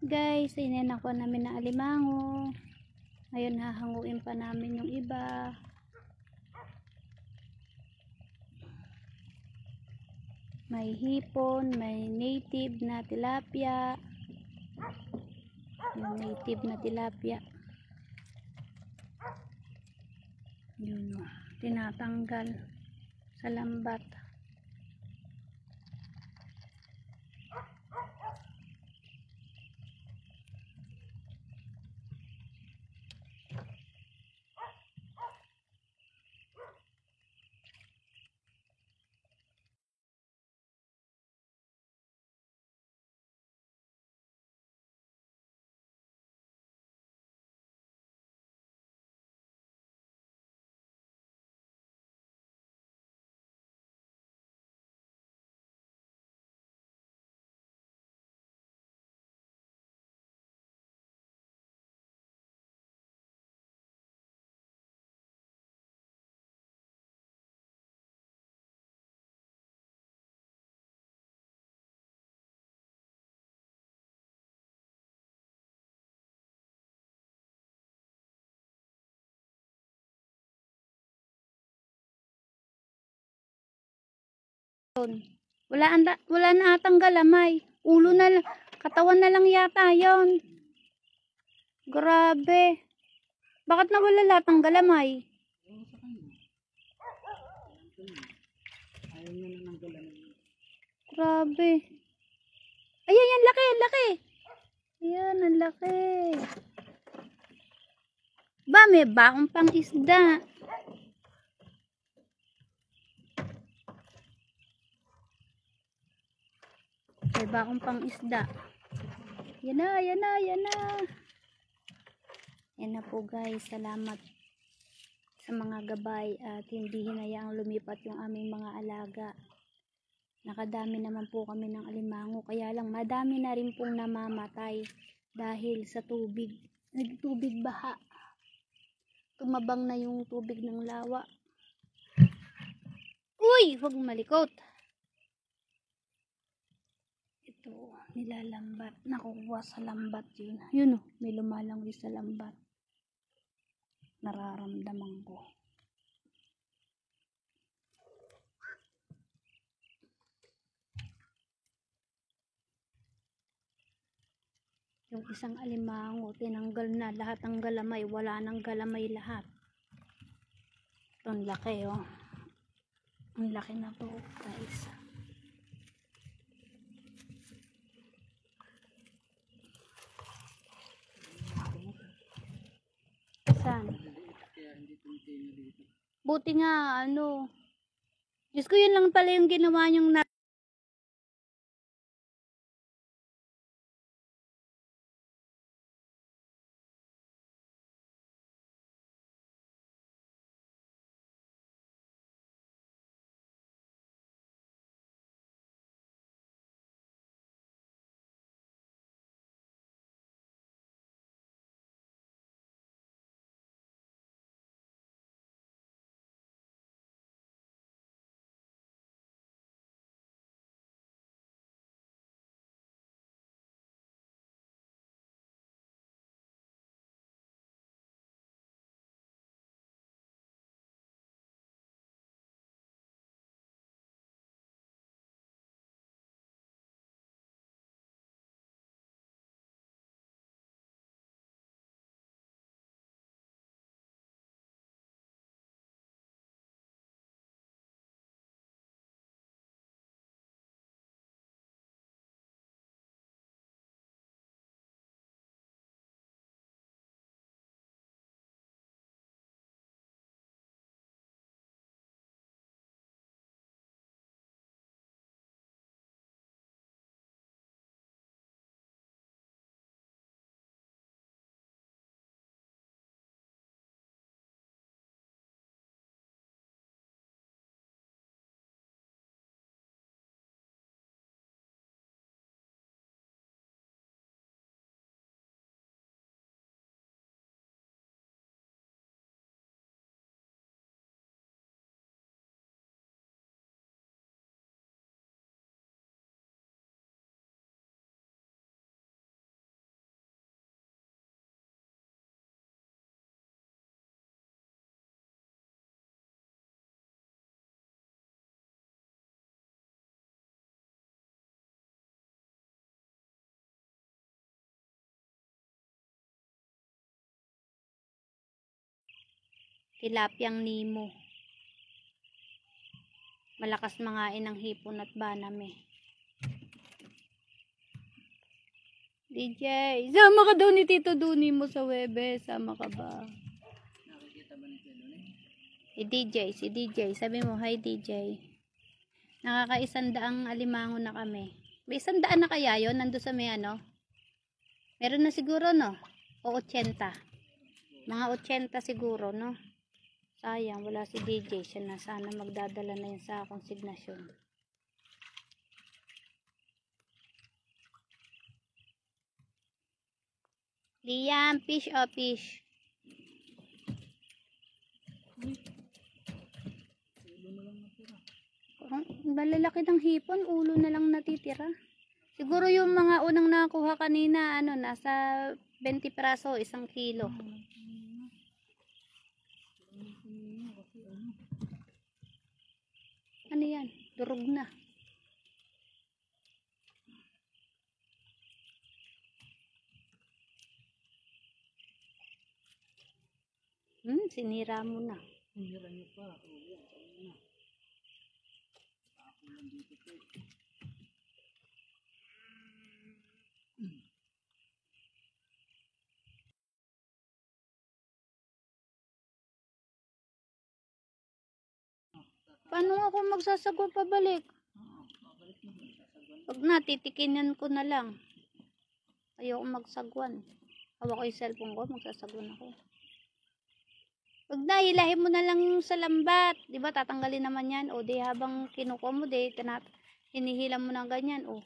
Guys, ininakuha namin na alimango. Ngayon hahanguin pa namin yung iba. May hipon, may native na tilapia. Yung native na tilapia. Yun o, tinatanggal sa lambat. Wala na atang galamay. Ulo na lang, katawan na lang yata 'yon. Grabe. Bakit nawala lahat ng galamay? Grabe. Ayan, yan laki, laki. Ayan, ang laki. Ba, may baong pang isda. May baong pang isda. Yan na, yan na, yan na. Yan na po guys. Salamat sa mga gabay at hindi hinayaang lumipat yung aming mga alaga. Nakadami naman po kami ng alimango. Kaya lang madami na rin pong namamatay dahil sa tubig. Nagtubig baha. Tumabang na yung tubig ng lawa. Uy! Huwag malikot. Ito, nilalambat. Nakukuha sa lambat yun. Yun o, may lumalangwi sa lambat. Nararamdaman ko. Yung isang alimango, tinanggal na lahat ng galamay. Wala nang galamay lahat. Ito, ang laki oh. Ang laki na to guys. Saan? Buti nga, ano. Diyos ko, yun lang pala yung ginawa niyong tilapyang Nemo. Malakas mangain ng hipon at baname. DJ, sama ka daw ni Tito Duni mo sa Webe. Sama ka ba? Nakikita ba ni Si DJ. Sabi mo, hi DJ. Nakaka-100 alimango na kami. May 100 na kaya yun? Nandun sa may ano? Meron na siguro, no? O 80. Mga 80 siguro, no? Sayang, wala si DJ. Siya na sana magdadala na yun sa konsignasyon. Liam, fish o fish? Malalaki ng hipon, ulo na lang natitira. Siguro yung mga unang nakuha kanina, ano, nasa 20 piraso, 1 kilo. Ano yan? Durog na. Sinira mo na. Sinira niyo pa. Oo, yan. Saan na? Ako lang dito po. Paano ako magsasagwa pabalik? Babalik mo. Sasagwan. Pag natitikinan ko na lang. Ayoko magsagwan. Hawak ko yung cellphone ko, magsasagwan ako. Pag nahilahin mo na lang yung sa lambat, di ba tatanggalin naman yan? O di habang kinukuha mo, di hinihila mo na ganyan. O